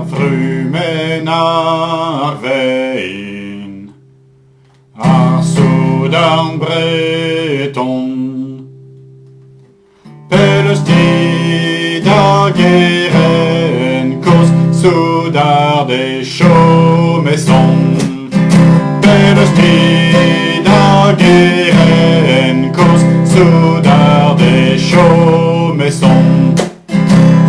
frumen arvein, sudan breton. Pelustid ageren kos sudar de chaumaison. Pelustid ageren kos sudar de chaumaison.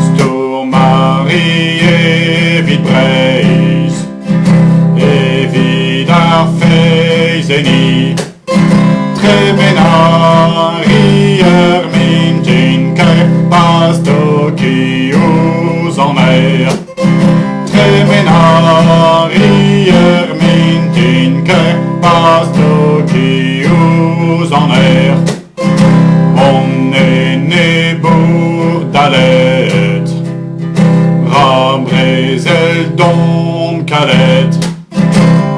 Stor Marie vid breis, vid feis eni. Tremenarier min tinker pastokius en mer. Tremenarier min tinker pastokius en mer. On est né bourdalet, rabrezel dom calet.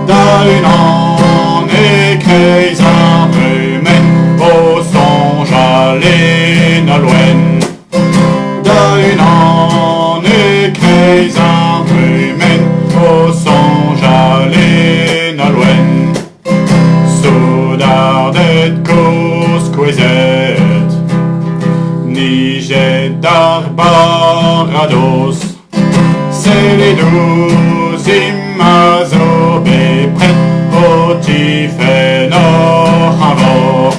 Da une an écreis armen au songe à l'enaloen. Da une an écreis armen au songe à l'enaloen. Sodardet cosquezet, niget d'arbarados. C'est les 12 imazo bepret au tifenor havor.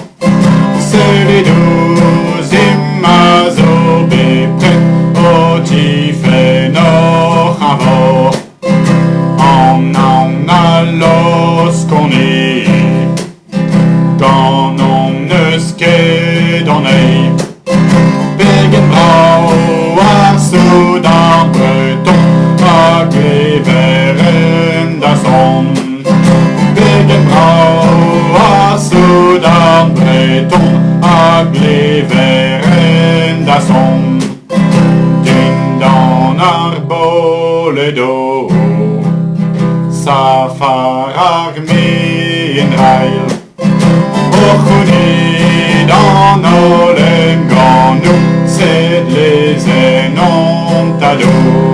C'est les 12 imazo bepret au tifenor havor. En allos qu'on est, quand on ne sket on est. Begen brau ar sudan breton, ag leveren da son. Begen brau ar sudan breton, ag leveren da son. Din dan ar boledo, safar ar min rail. Ochuni dan olen ganou, sed les enon tado.